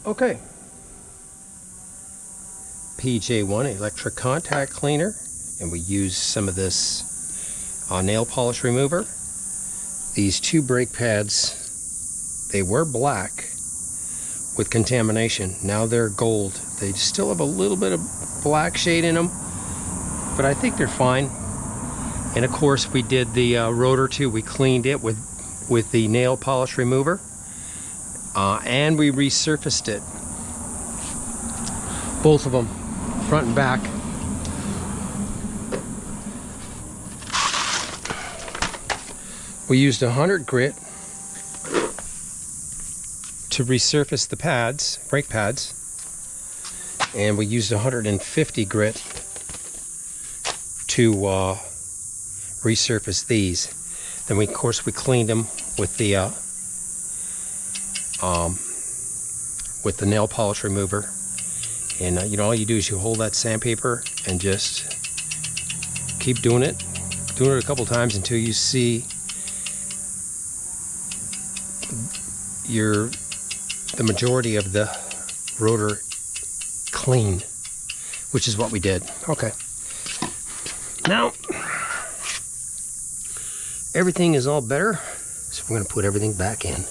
Okay. PJ1 electric contact cleaner, and we use some of this nail polish remover. These two brake pads, they were black with contamination. Now they're gold. They still have a little bit of black shade in them, but I think they're fine. And of course we did the rotor too. We cleaned it with the nail polish remover, and we resurfaced it. Both of them, front and back. We used 100 grit to resurface the pads, brake pads, and we used 150 grit to resurface these. Then we, of course, we cleaned them with the nail polish remover. And you know, all you do is you hold that sandpaper and just keep doing it a couple times until you see the majority of the rotor clean, which is what we did. Okay. Now everything is all better, so we're going to put everything back in.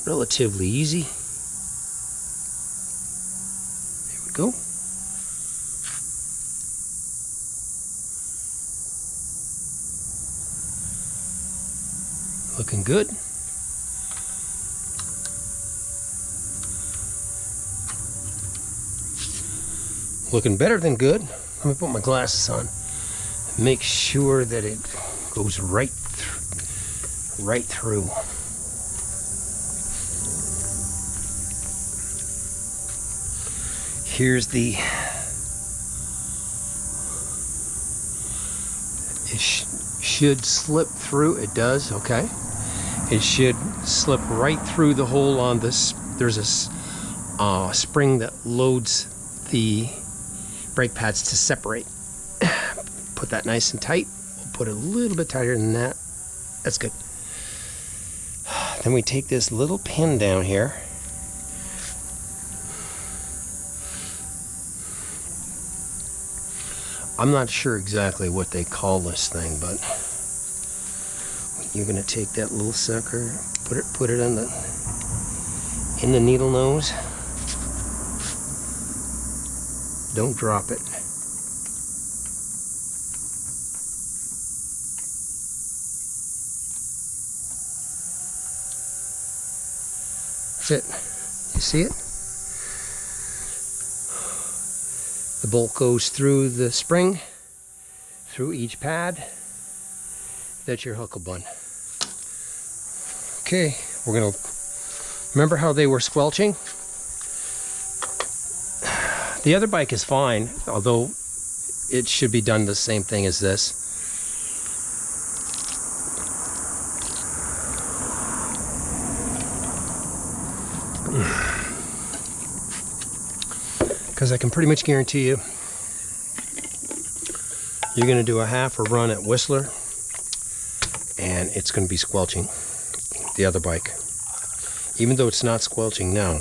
Relatively easy. There we go. Looking good. Looking better than good. Let me put my glasses on. Make sure that it goes right through. Here's the, it should slip through. It does, okay. It should slip right through the hole on this. There's a spring that loads the brake pads to separate. Put that nice and tight. We'll put it a little bit tighter than that. That's good. Then we take this little pin down here. I'm not sure exactly what they call this thing, but you're gonna take that little sucker, put it in the needle nose. Don't drop it. That's it. You see it? The bolt goes through the spring, through each pad. That's your hucklebutt. Okay, we're gonna remember how they were squelching. The other bike is fine, although it should be done the same thing as this. Because I can pretty much guarantee you, you're going to do a half a run at Whistler, and it's going to be squelching the other bike, even though it's not squelching now.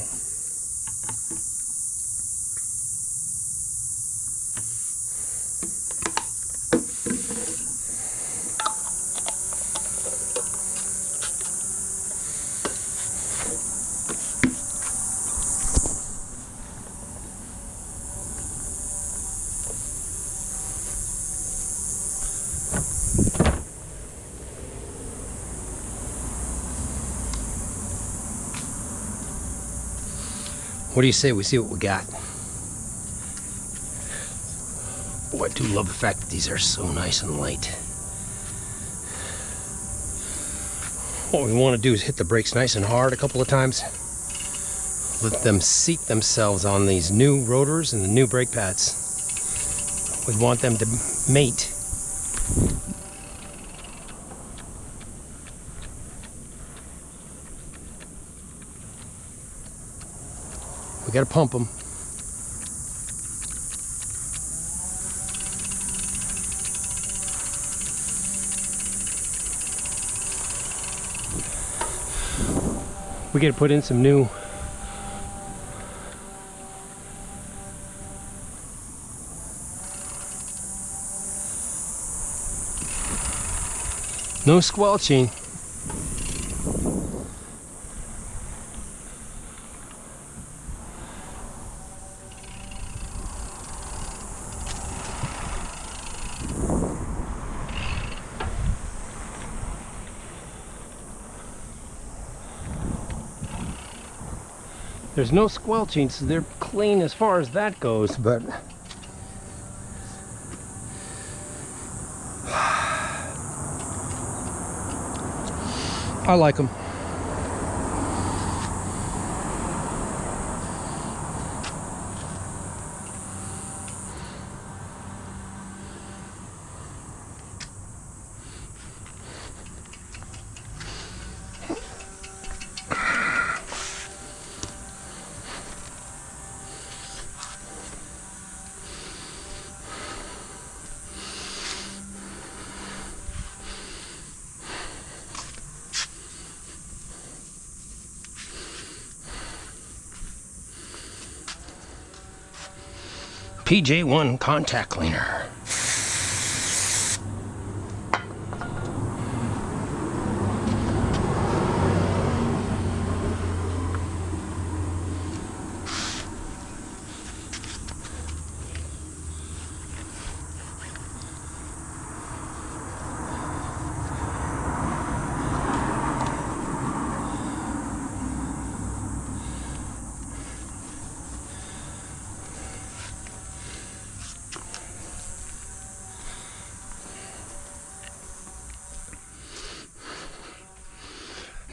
What do you say we see what we got? Oh, I do love the fact that these are so nice and light. What we want to do is hit the brakes nice and hard a couple of times. Let them seat themselves on these new rotors and the new brake pads. We want them to mate. We gotta pump them. We got to put in some new no squelching. There's no squelching, so they're clean as far as that goes, but I like them. PJ1 contact cleaner.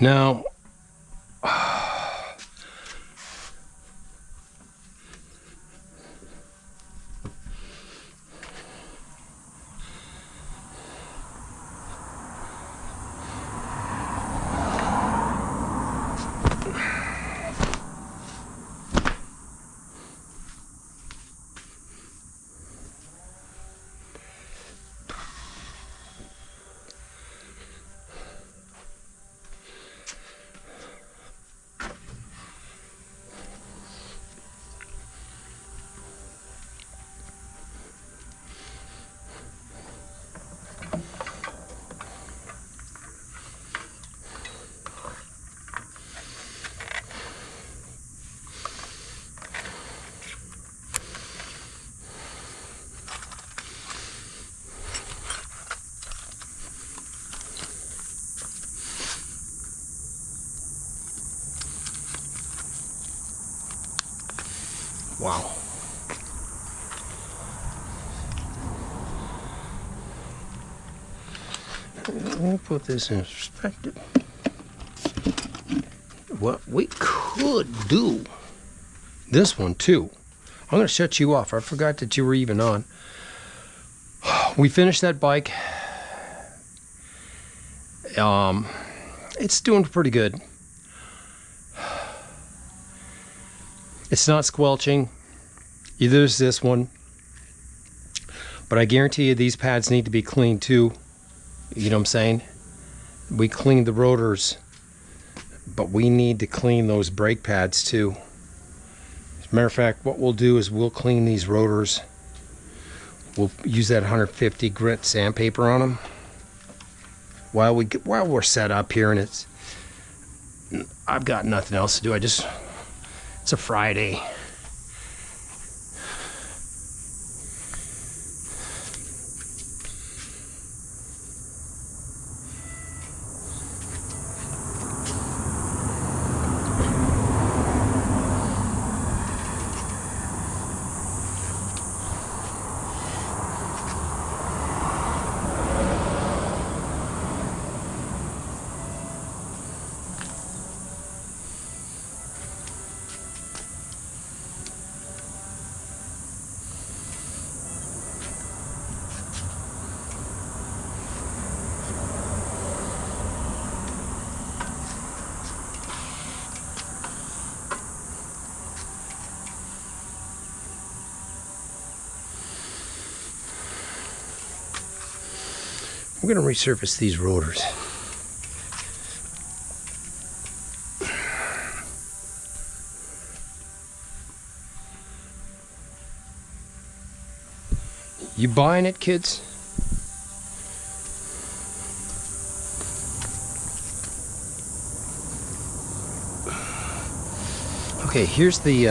Now, wow. Let me put this in perspective. What we could do, this one too. I'm going to shut you off. I forgot that you were even on. We finished that bike. It's doing pretty good. It's not squelching. Either is this one. But I guarantee you these pads need to be cleaned too. You know what I'm saying? We cleaned the rotors, but we need to clean those brake pads too. As a matter of fact, what we'll do is we'll clean these rotors. We'll use that 150 grit sandpaper on them while we're set up here, and I've got nothing else to do. It's a Friday. We're going to resurface these rotors. You buying it, kids? Okay, here's the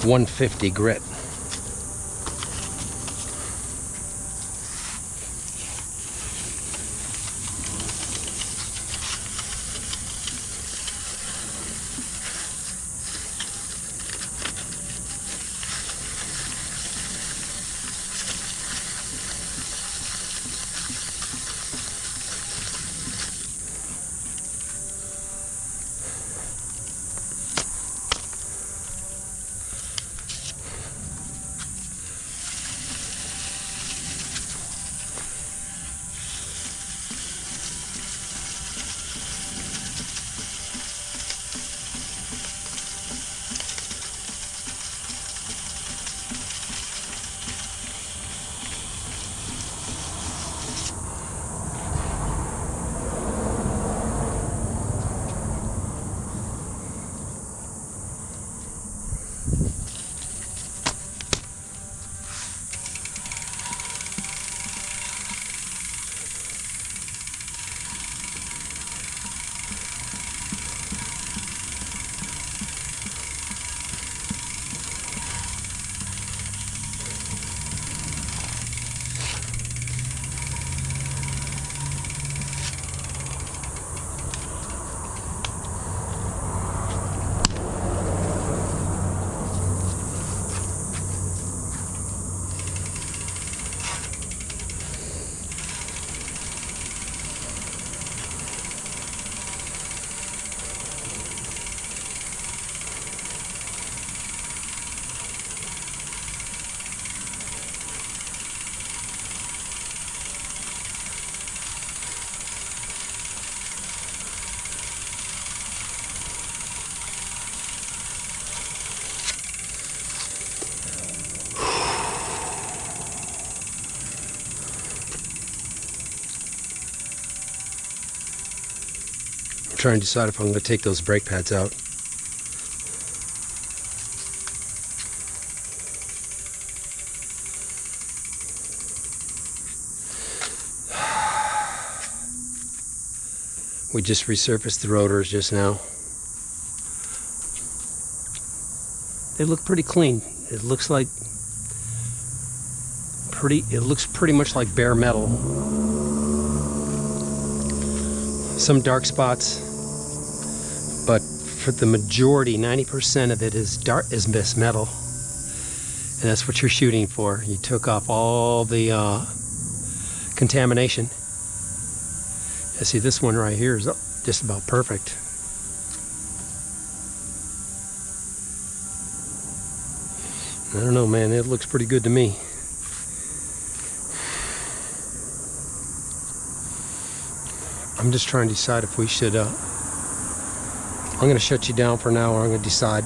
150 grit. Trying to decide if I'm going to take those brake pads out. We just resurfaced the rotors just now. They look pretty clean. It looks pretty much like bare metal. Some dark spots, but for the majority, 90% of it is this metal, and that's what you're shooting for. You took off all the contamination. I see this one right here is just about perfect. I don't know, man, it looks pretty good to me. I'm just trying to decide if we should, I'm going to shut you down for now, or I'm going to decide.